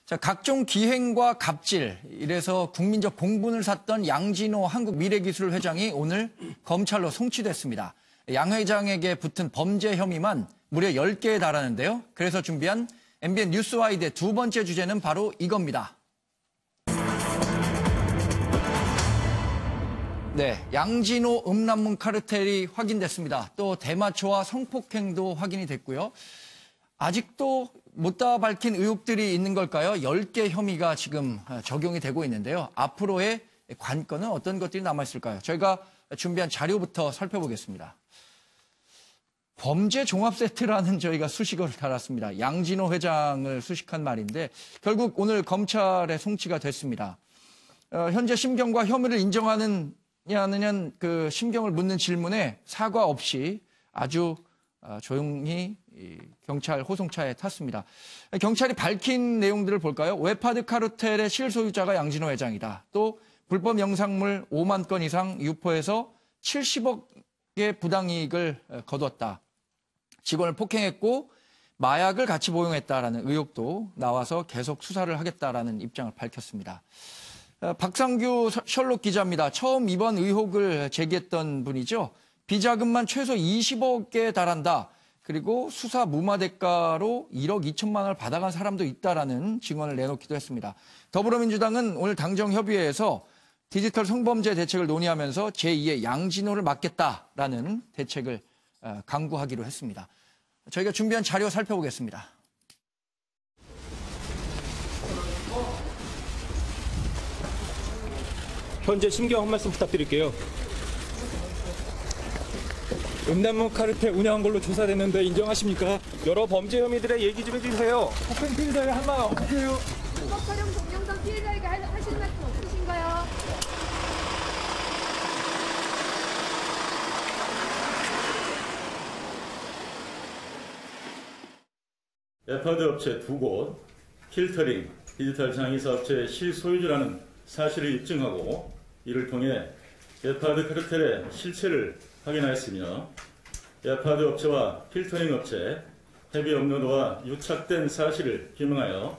자, 각종 기행과 갑질, 이래서 국민적 공분을 샀던 양진호 한국미래기술 회장이 오늘 검찰로 송치됐습니다. 양 회장에게 붙은 범죄 혐의만 무려 10개에 달하는데요. 그래서 준비한 MBN 뉴스와이드의 두 번째 주제는 바로 이겁니다. 네, 양진호 음란문 카르텔이 확인됐습니다. 또 대마초와 성폭행도 확인이 됐고요. 아직도 못 다 밝힌 의혹들이 있는 걸까요? 10개 혐의가 지금 적용이 되고 있는데요. 앞으로의 관건은 어떤 것들이 남아있을까요? 저희가 준비한 자료부터 살펴보겠습니다. 범죄 종합 세트라는 저희가 수식어를 달았습니다. 양진호 회장을 수식한 말인데 결국 오늘 검찰에 송치가 됐습니다. 현재 심경과 혐의를 인정하느냐는 그 심경을 묻는 질문에 사과 없이 아주 조용히 경찰 호송차에 탔습니다. 경찰이 밝힌 내용들을 볼까요? 웹하드 카르텔의 실소유자가 양진호 회장이다. 또 불법 영상물 5만 건 이상 유포해서 70억의 부당이익을 거뒀다. 직원을 폭행했고 마약을 같이 복용했다라는 의혹도 나와서 계속 수사를 하겠다라는 입장을 밝혔습니다. 박상규 셜록 기자입니다. 처음 이번 의혹을 제기했던 분이죠. 비자금만 최소 20억에 달한다. 그리고 수사 무마 대가로 1억 2천만 원을 받아간 사람도 있다라는 증언을 내놓기도 했습니다. 더불어민주당은 오늘 당정협의회에서 디지털 성범죄 대책을 논의하면서 제2의 양진호를 막겠다라는 대책을 강구하기로 했습니다. 저희가 준비한 자료 살펴보겠습니다. 현재 심경 한 말씀 부탁드릴게요. 음란문 카르텔 운영한 걸로 조사됐는데 인정하십니까? 여러 범죄 혐의들의 얘기 좀 해주세요. 폭행 피해자의 할 말 없으세요? 불법 촬영 동영상 피해자에게 하실 말씀 없으신가요? 웹하드 업체 2곳, 필터링, 디지털 장의사업체의 실소유주라는 사실을 입증하고 이를 통해 웹하드 카르텔의 실체를 확인하였으며 웹하드 업체와 필터링 업체, 헤비 업로드와 유착된 사실을 규명하여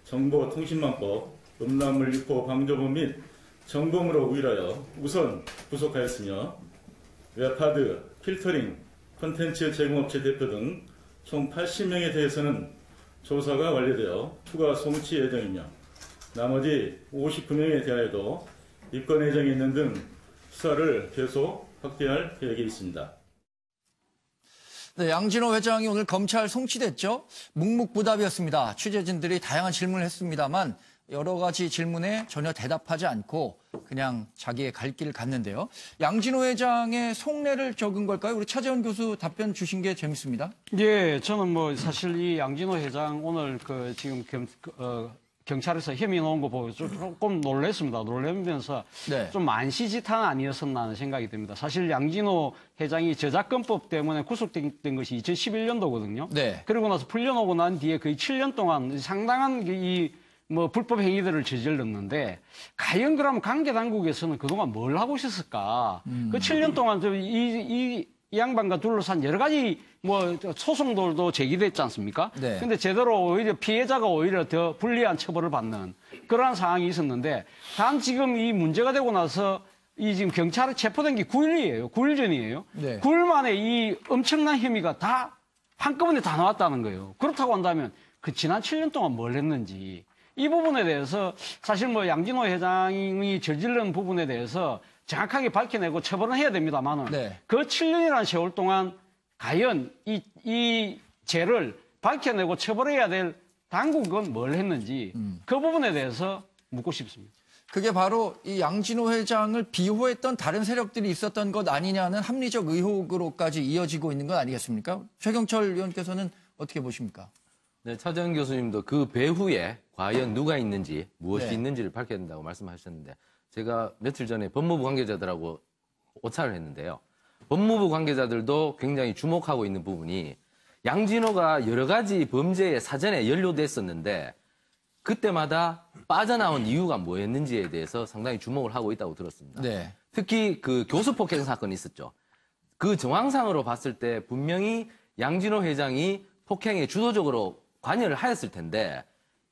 정보통신망법, 음란물 유포 방조법 및 정보물로 우일하여 우선 구속하였으며 웹하드, 필터링, 콘텐츠 제공업체 대표 등 총 80명에 대해서는 조사가 완료되어 추가 송치 예정이며 나머지 59명에 대하여도 입건 예정이 있는 등 수사를 계속 확대할 계획이 있습니다. 네, 양진호 회장이 오늘 검찰 송치됐죠. 묵묵부답이었습니다. 취재진들이 다양한 질문을 했습니다만 여러 가지 질문에 전혀 대답하지 않고 그냥 자기의 갈 길을 갔는데요. 양진호 회장의 속내를 적은 걸까요? 우리 차재원 교수 답변 주신 게 재밌습니다. 예, 저는 사실 이 양진호 회장 오늘 지금 경찰에서 혐의 넣은 거 보고 조금 놀랐습니다. 놀라면서 네. 좀 만시지탄 아니었었나 하는 생각이 듭니다. 사실 양진호 회장이 저작권법 때문에 구속된 것이 2011년도거든요. 네. 그러고 나서 풀려나오고 난 뒤에 거의 7년 동안 상당한 불법 행위들을 저질렀는데 과연 그러면 관계 당국에서는 그동안 뭘 하고 있었을까? 그 7년 동안 이 양반과 둘러싼 여러 가지 소송들도 제기됐지 않습니까? 네. 근데 제대로 오히려 피해자가 오히려 더 불리한 처벌을 받는 그러한 상황이 있었는데 단 지금 이 문제가 되고 나서 이 지금 경찰에 체포된 게 9일이에요. 9일 전이에요. 네. 9일 만에 이 엄청난 혐의가 다 한꺼번에 다 나왔다는 거예요. 그렇다고 한다면 그 지난 7년 동안 뭘 했는지 이 부분에 대해서 사실 양진호 회장이 저지른 부분에 대해서 정확하게 밝혀내고 처벌은 해야 됩니다만은 네. 그 7년이라는 세월 동안 과연 이 죄를 밝혀내고 처벌해야 될 당국은 뭘 했는지 그 부분에 대해서 묻고 싶습니다. 그게 바로 이 양진호 회장을 비호했던 다른 세력들이 있었던 것 아니냐는 합리적 의혹으로까지 이어지고 있는 것 아니겠습니까? 최경철 의원께서는 어떻게 보십니까? 네, 차재원 교수님도 그 배후에 과연 누가 있는지, 무엇이 네. 있는지를 밝혀야 된다고 말씀하셨는데 제가 며칠 전에 법무부 관계자들하고 오차를 했는데요. 법무부 관계자들도 굉장히 주목하고 있는 부분이 양진호가 여러 가지 범죄에 사전에 연루됐었는데 그때마다 빠져나온 이유가 뭐였는지에 대해서 상당히 주목을 하고 있다고 들었습니다. 네. 특히 그 교수 폭행 사건이 있었죠. 그 정황상으로 봤을 때 분명히 양진호 회장이 폭행에 주도적으로 관여를 하였을 텐데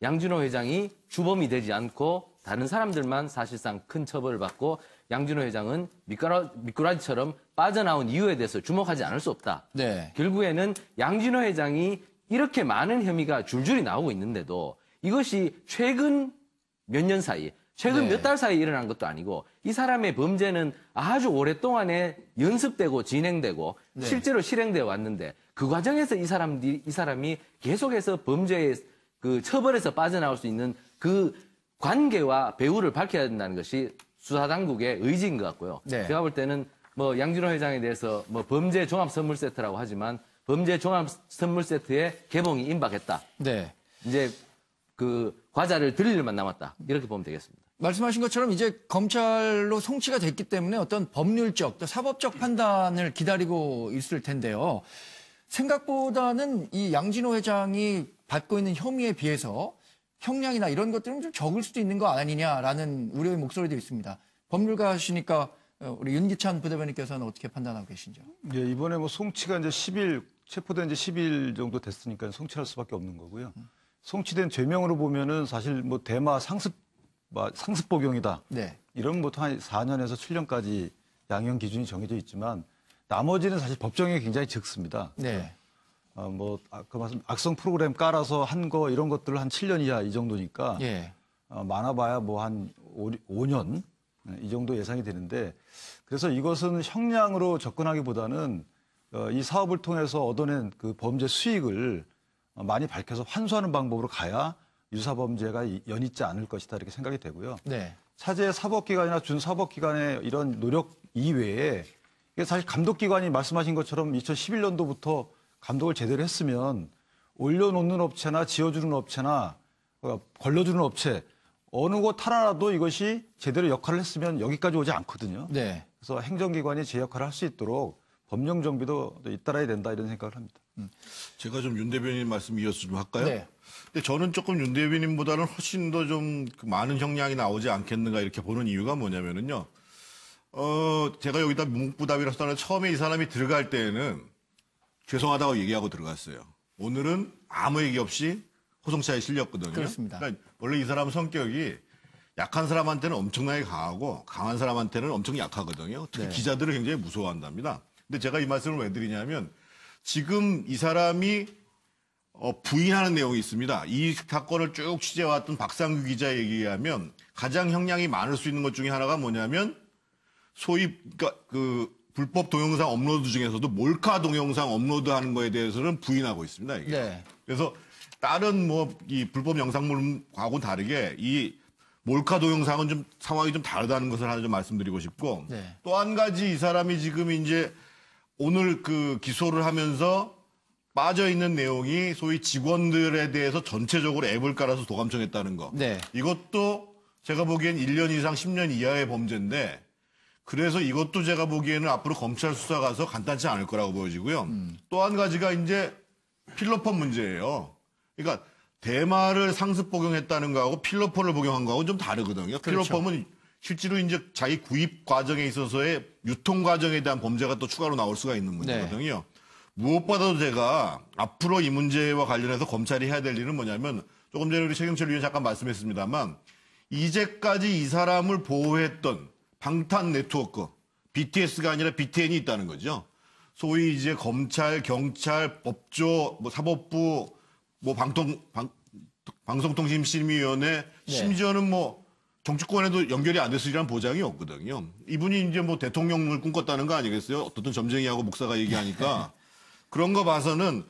양진호 회장이 주범이 되지 않고 다른 사람들만 사실상 큰 처벌을 받고 양진호 회장은 미꾸라지처럼 빠져나온 이유에 대해서 주목하지 않을 수 없다. 네. 결국에는 양진호 회장이 이렇게 많은 혐의가 줄줄이 나오고 있는데도 이것이 최근 몇 년 사이, 최근 네. 몇 달 사이에 일어난 것도 아니고 이 사람의 범죄는 아주 오랫동안에 연습되고 진행되고 네. 실제로 실행되어 왔는데 그 과정에서 이 사람이 계속해서 범죄의 그 처벌에서 빠져나올 수 있는 그 관계와 배후를 밝혀야 된다는 것이 수사당국의 의지인 것 같고요. 네. 제가 볼 때는 뭐 양진호 회장에 대해서 뭐 범죄 종합 선물 세트라고 하지만 범죄 종합 선물 세트의 개봉이 임박했다. 네. 이제 그 과자를 드릴 일만 남았다. 이렇게 보면 되겠습니다. 말씀하신 것처럼 이제 검찰로 송치가 됐기 때문에 어떤 법률적 또 사법적 판단을 기다리고 있을 텐데요. 생각보다는 이 양진호 회장이 받고 있는 혐의에 비해서 형량이나 이런 것들은 좀 적을 수도 있는 거 아니냐라는 우려의 목소리도 있습니다. 법률가시니까 우리 윤기찬 부대변인께서는 어떻게 판단하고 계신지요? 예, 이번에 뭐 송치가 이제 10일, 체포된 지 10일 정도 됐으니까 송치할 수밖에 없는 거고요. 송치된 죄명으로 보면은 사실 뭐 대마 상습 복용이다. 네. 이런 보통 한 4년에서 7년까지 양형 기준이 정해져 있지만 나머지는 사실 법정이 굉장히 적습니다. 네. 뭐 아까 말씀 악성 프로그램 깔아서 한 거 이런 것들을 한 7년 이하 이 정도니까 예. 많아봐야 뭐 한 5년 이 정도 예상이 되는데 그래서 이것은 형량으로 접근하기보다는 이 사업을 통해서 얻어낸 그 범죄 수익을 많이 밝혀서 환수하는 방법으로 가야 유사범죄가 연있지 않을 것이다 이렇게 생각이 되고요. 네. 차제 사법기관이나 준사법기관의 이런 노력 이외에 이게 사실 감독기관이 말씀하신 것처럼 2011년도부터 감독을 제대로 했으면 올려놓는 업체나 지어주는 업체나 걸러주는 업체 어느 곳 하나라도 이것이 제대로 역할을 했으면 여기까지 오지 않거든요. 네. 그래서 행정기관이 제 역할을 할 수 있도록 법령 정비도 잇따라야 된다 이런 생각을 합니다. 제가 좀 윤 대변인 말씀 이어서 좀 할까요? 네. 근데 저는 조금 윤 대변인보다는 훨씬 더 좀 많은 형량이 나오지 않겠는가 이렇게 보는 이유가 뭐냐면은요. 제가 여기다 묵부답이라서 나는 처음에 이 사람이 들어갈 때에는 죄송하다고 얘기하고 들어갔어요. 오늘은 아무 얘기 없이 호송차에 실렸거든요. 그렇습니다. 그러니까 원래 이 사람 성격이 약한 사람한테는 엄청나게 강하고 강한 사람한테는 엄청 약하거든요. 특히 네. 기자들을 굉장히 무서워한답니다. 근데 제가 이 말씀을 왜 드리냐면 지금 이 사람이 부인하는 내용이 있습니다. 이 사건을 쭉 취재해왔던 박상규 기자 얘기에 의하면 가장 형량이 많을 수 있는 것 중에 하나가 뭐냐면 소위 그러니까 그 불법 동영상 업로드 중에서도 몰카 동영상 업로드하는 거에 대해서는 부인하고 있습니다. 이게. 네. 그래서 다른 뭐 이 불법 영상물하고는 다르게 이 몰카 동영상은 좀 상황이 좀 다르다는 것을 하나 좀 말씀드리고 싶고 네. 또 한 가지 이 사람이 지금 이제 오늘 그 기소를 하면서 빠져 있는 내용이 소위 직원들에 대해서 전체적으로 앱을 깔아서 도감청했다는 거. 네. 이것도 제가 보기엔 1년 이상 10년 이하의 범죄인데 그래서 이것도 제가 보기에는 앞으로 검찰 수사 가서 간단치 않을 거라고 보여지고요. 또 한 가지가 이제 필로폰 문제예요. 그러니까 대마를 상습 복용했다는 거하고 필로폰을 복용한 거하고 좀 다르거든요. 그렇죠. 필로폰은 실제로 이제 자기 구입 과정에 있어서의 유통 과정에 대한 범죄가 또 추가로 나올 수가 있는 문제거든요. 무엇보다도 제가 앞으로 이 문제와 관련해서 검찰이 해야 될 일은 뭐냐면 조금 전에 우리 최경철 위원 잠깐 말씀했습니다만 이제까지 이 사람을 보호했던 방탄 네트워크, BTS가 아니라 BTN이 있다는 거죠. 소위 이제 검찰, 경찰, 법조, 뭐 사법부, 뭐 방송통신심의위원회, 심지어는 뭐 정치권에도 연결이 안 됐으리라는 보장이 없거든요. 이분이 이제 뭐 대통령을 꿈꿨다는 거 아니겠어요? 어떤 점쟁이하고 목사가 얘기하니까. 그런 거 봐서는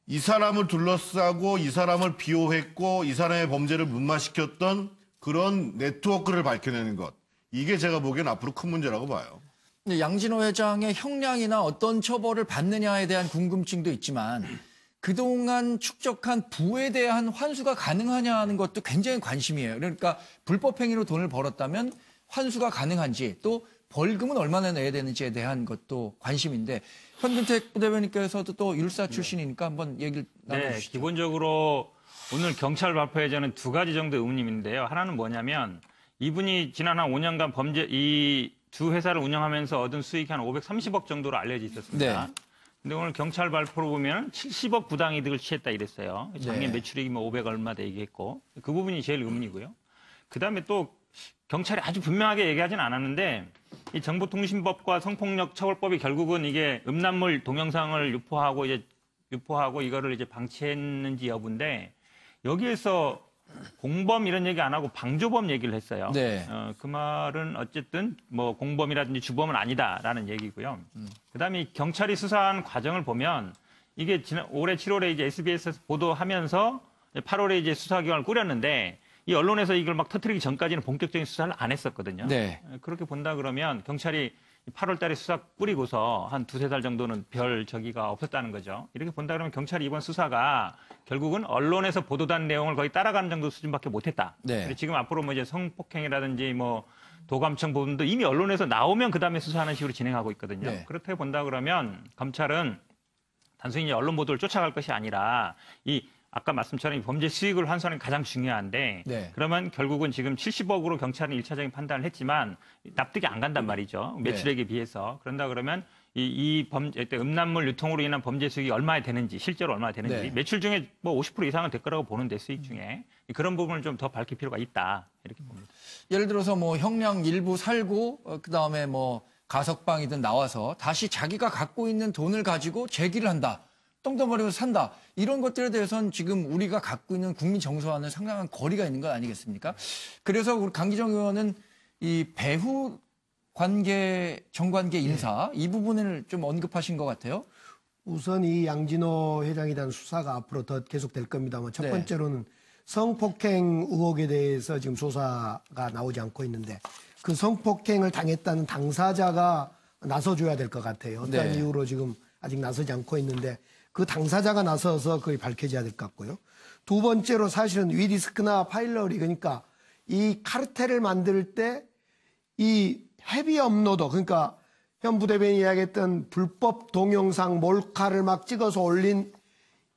이 사람을 둘러싸고 이 사람을 비호했고 이 사람의 범죄를 문마시켰던 그런 네트워크를 밝혀내는 것. 이게 제가 보기엔 앞으로 큰 문제라고 봐요. 근데 양진호 회장의 형량이나 어떤 처벌을 받느냐에 대한 궁금증도 있지만 그동안 축적한 부에 대한 환수가 가능하냐 하는 것도 굉장히 관심이에요. 그러니까 불법 행위로 돈을 벌었다면 환수가 가능한지 또 벌금은 얼마나 내야 되는지에 대한 것도 관심인데 현근택 부대변인께서도 또 율사 출신이니까 한번 얘기를 나눠주시죠. 네, 기본적으로 오늘 경찰 발표에 저는 두 가지 정도 의문인데요. 하나는 뭐냐면 이분이 지난 한 5년간 범죄 이 두 회사를 운영하면서 얻은 수익이 한 530억 정도로 알려져 있었습니다. 네. 근데 오늘 경찰 발표로 보면 70억 부당이득을 취했다 이랬어요. 작년 네. 매출액이 뭐 500 얼마 돼 얘기했고 그 부분이 제일 의문이고요. 그다음에 또 경찰이 아주 분명하게 얘기하진 않았는데 이 정보통신법과 성폭력 처벌법이 결국은 이게 음란물 동영상을 유포하고 이거를 이제 방치했는지 여부인데 여기에서 공범 이런 얘기 안 하고 방조범 얘기를 했어요. 네. 그 말은 어쨌든 뭐 공범이라든지 주범은 아니다라는 얘기고요. 그다음에 이 경찰이 수사한 과정을 보면 이게 올해 7월에 이제 SBS에서 보도하면서 8월에 이제 수사기관을 꾸렸는데 이 언론에서 이걸 막 터뜨리기 전까지는 본격적인 수사를 안 했었거든요. 네. 그렇게 본다 그러면 경찰이 8월 달에 수사 뿌리고서 한 2-3달 정도는 별 저기가 없었다는 거죠. 이렇게 본다 그러면 경찰이 이번 수사가 결국은 언론에서 보도된 내용을 거의 따라가는 정도 수준밖에 못했다. 네. 지금 앞으로 뭐 이제 성폭행이라든지 뭐 도감청 부분도 이미 언론에서 나오면 그다음에 수사하는 식으로 진행하고 있거든요. 네. 그렇게 본다 그러면 검찰은 단순히 이제 언론 보도를 쫓아갈 것이 아니라 이 아까 말씀처럼 이 범죄 수익을 환수하는 게 가장 중요한데 네. 그러면 결국은 지금 70억으로 경찰은 1차적인 판단을 했지만 납득이 안 간단 말이죠. 매출액에 비해서. 그런다 그러면 이 범죄 음란물 유통으로 인한 범죄 수익이 얼마나 되는지 실제로 얼마나 되는지 네. 매출 중에 뭐 50% 이상은 될 거라고 보는데 수익 중에 그런 부분을 좀 더 밝힐 필요가 있다. 이렇게 봅니다. 예를 들어서 뭐 형량 일부 살고 그다음에 뭐 가석방이든 나와서 다시 자기가 갖고 있는 돈을 가지고 재기를 한다. 떵떵거리면서 산다. 이런 것들에 대해서는 지금 우리가 갖고 있는 국민 정서와는 상당한 거리가 있는 것 아니겠습니까? 그래서 우리 강기정 의원은 이 배후 정관계 인사 이 부분을 좀 언급하신 것 같아요. 우선 이 양진호 회장에 대한 수사가 앞으로 더 계속될 겁니다만 첫 네. 번째로는 성폭행 의혹에 대해서 지금 조사가 나오지 않고 있는데 그 성폭행을 당했다는 당사자가 나서줘야 될 것 같아요. 어떤 네. 이유로 지금 아직 나서지 않고 있는데 그 당사자가 나서서 그게 밝혀져야 될 것 같고요. 두 번째로 사실은 위디스크나 파일럿이 그러니까 이 카르텔을 만들 때 이 헤비 업로더 그러니까 현 부대변인이 이야기했던 불법 동영상 몰카를 막 찍어서 올린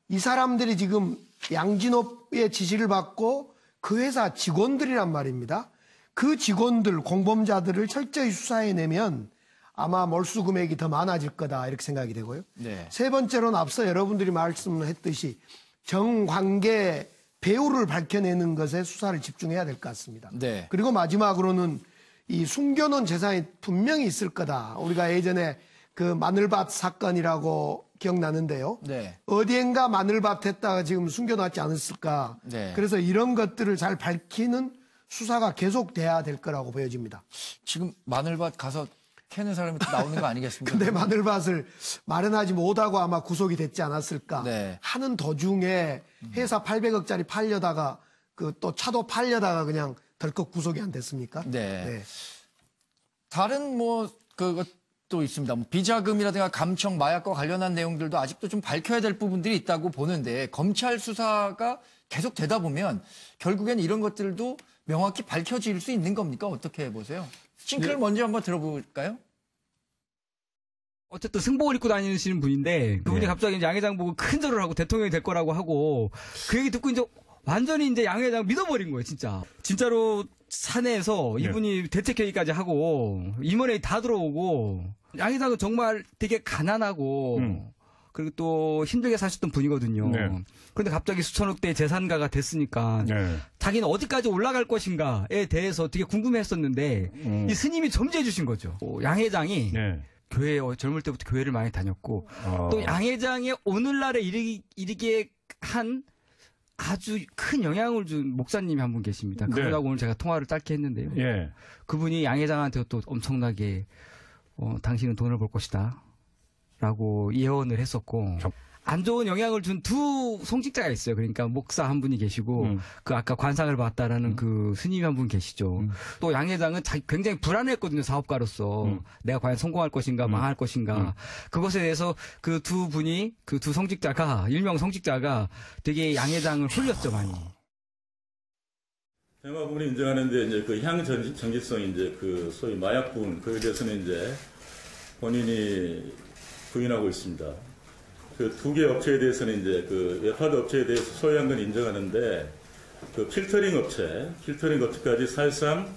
이 사람들이 지금 양진호의 지시를 받고 그 회사 직원들이란 말입니다. 그 직원들, 공범자들을 철저히 수사해내면 아마 몰수 금액이 더 많아질 거다 이렇게 생각이 되고요. 네. 세 번째로는 앞서 여러분들이 말씀했듯이 정관계 배우를 밝혀내는 것에 수사를 집중해야 될 것 같습니다. 네. 그리고 마지막으로는 이 숨겨놓은 재산이 분명히 있을 거다. 우리가 예전에 그 마늘밭 사건이라고 기억나는데요. 네. 어디엔가 마늘밭 했다가 지금 숨겨놨지 않았을까. 네. 그래서 이런 것들을 잘 밝히는 수사가 계속돼야 될 거라고 보여집니다. 지금 마늘밭 가서 캐는 사람이 또 나오는 거 아니겠습니까? 근데 마늘밭을 마련하지 못하고 아마 구속이 됐지 않았을까. 네. 하는 도중에 회사 800억짜리 팔려다가 그 또 차도 팔려다가 그냥 덜컥 구속이 안 됐습니까? 네. 다른 뭐 그것도 있습니다. 뭐 비자금이라든가 감청, 마약과 관련한 내용들도 아직도 좀 밝혀야 될 부분들이 있다고 보는데 검찰 수사가 계속 되다 보면 결국엔 이런 것들도 명확히 밝혀질 수 있는 겁니까? 어떻게 보세요? 싱크를 먼저 한번 들어볼까요? 어쨌든 승복을 입고 다니시는 분인데 그분이 갑자기 이제 양 회장 보고 큰 절을 하고 대통령이 될 거라고 하고 그 얘기 듣고 이제 완전히 이제 양 회장 믿어버린 거예요, 진짜. 진짜로 사내에서 이분이 대책회의까지 하고 임원회의 다 들어오고 양 회장은 정말 되게 가난하고 그리고 또 힘들게 사셨던 분이거든요. 네. 그런데 갑자기 수천억대 재산가가 됐으니까 자기는 어디까지 올라갈 것인가에 대해서 되게 궁금했었는데 이 스님이 점지해 주신 거죠. 양 회장이 교회 젊을 때부터 교회를 많이 다녔고 또 양 회장의 오늘날에 이르게 한 아주 큰 영향을 준 목사님이 한 분 계십니다. 그분하고 오늘 제가 통화를 짧게 했는데요. 그분이 양 회장한테 또 엄청나게 당신은 돈을 벌 것이다 라고 예언을 했었고 안 좋은 영향을 준 두 송직자가 있어요. 그러니까 목사 한 분이 계시고 그 아까 관상을 봤다라는 그 스님이 한 분 계시죠. 또 양 회장은 굉장히 불안했거든요. 사업가로서. 내가 과연 성공할 것인가 망할 것인가. 그것에 대해서 그 두 분이 그 두 성직자가 일명 성직자가 되게 양 회장을 홀렸죠 많이. 대마 부분이 인정하는데 이제 그 향정기성 이제 그 소위 마약 부분 그에 대해서는 이제 본인이 부인하고 있습니다. 그 두 개 업체에 대해서는 이제 그 웹하드 업체에 대해서 소유한 건 인정하는데 그 필터링 업체까지 사실상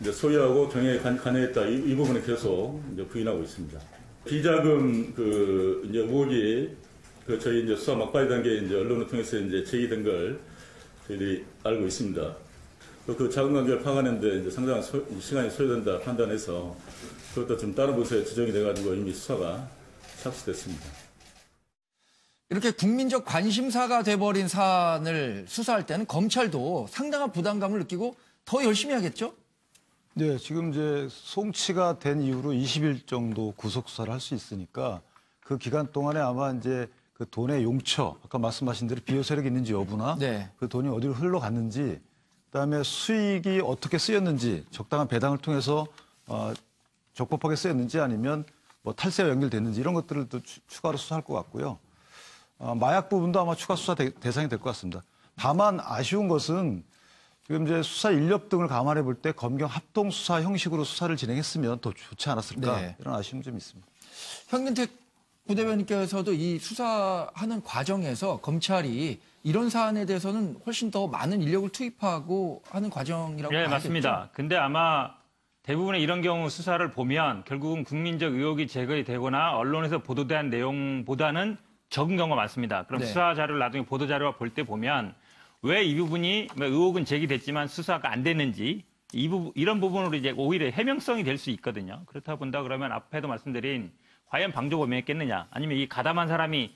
이제 소유하고 경영에 관여했다 이 부분은 계속 이제 부인하고 있습니다. 비자금 이제 의혹이 저희 이제 수사 막바지 단계에 이제 언론을 통해서 이제 제기된 걸 저희들이 알고 있습니다. 또 그 자금 관계를 파악하는데 이제 상당한 시간이 소요된다 판단해서 그것도 좀 다른 부서에 지정이 돼가지고 이미 수사가 착수됐습니다. 이렇게 국민적 관심사가 돼버린 사안을 수사할 때는 검찰도 상당한 부담감을 느끼고 더 열심히 하겠죠? 네, 지금 이제 송치가 된 이후로 20일 정도 구속 수사를 할 수 있으니까 그 기간 동안에 아마 이제 그 돈의 용처, 아까 말씀하신 대로 비호 세력이 있는지 여부나 네. 그 돈이 어디로 흘러갔는지, 그다음에 수익이 어떻게 쓰였는지, 적당한 배당을 통해서 적법하게 쓰였는지 아니면 뭐 탈세와 연결됐는지 이런 것들을 또 추가로 수사할 것 같고요. 마약 부분도 아마 추가 수사 대상이 될 것 같습니다. 다만 아쉬운 것은 지금 이제 수사 인력 등을 감안해 볼 때 검경 합동 수사 형식으로 수사를 진행했으면 더 좋지 않았을까 네. 이런 아쉬움이 좀 있습니다. 현근택 부대변인께서도 이 수사하는 과정에서 검찰이 이런 사안에 대해서는 훨씬 더 많은 인력을 투입하고 하는 과정이라고 네, 봐야겠죠? 맞습니다. 근데 아마 대부분의 이런 경우 수사를 보면 결국은 국민적 의혹이 제거이 되거나 언론에서 보도된 내용보다는 적은 경우가 많습니다. 그럼 네. 수사 자료를 나중에 보도 자료와 볼 때 보면 왜 이 부분이 의혹은 제기됐지만 수사가 안 됐는지 이런 부분으로 이제 오히려 해명성이 될 수 있거든요. 그렇다 본다 그러면 앞에도 말씀드린 과연 방조범이었겠느냐 아니면 이 가담한 사람이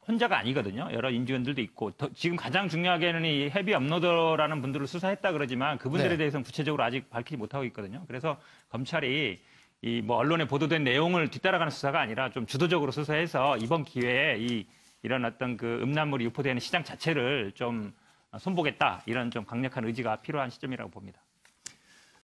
혼자가 아니거든요. 여러 인지원들도 있고 지금 가장 중요하게는 이 헤비 업로더라는 분들을 수사했다 그러지만 그분들에 네. 대해서는 구체적으로 아직 밝히지 못하고 있거든요. 그래서 검찰이 이 뭐 언론에 보도된 내용을 뒤따라가는 수사가 아니라 좀 주도적으로 수사해서 이번 기회에 이런 어떤 그 음란물이 유포되는 시장 자체를 좀 손보겠다 이런 좀 강력한 의지가 필요한 시점이라고 봅니다.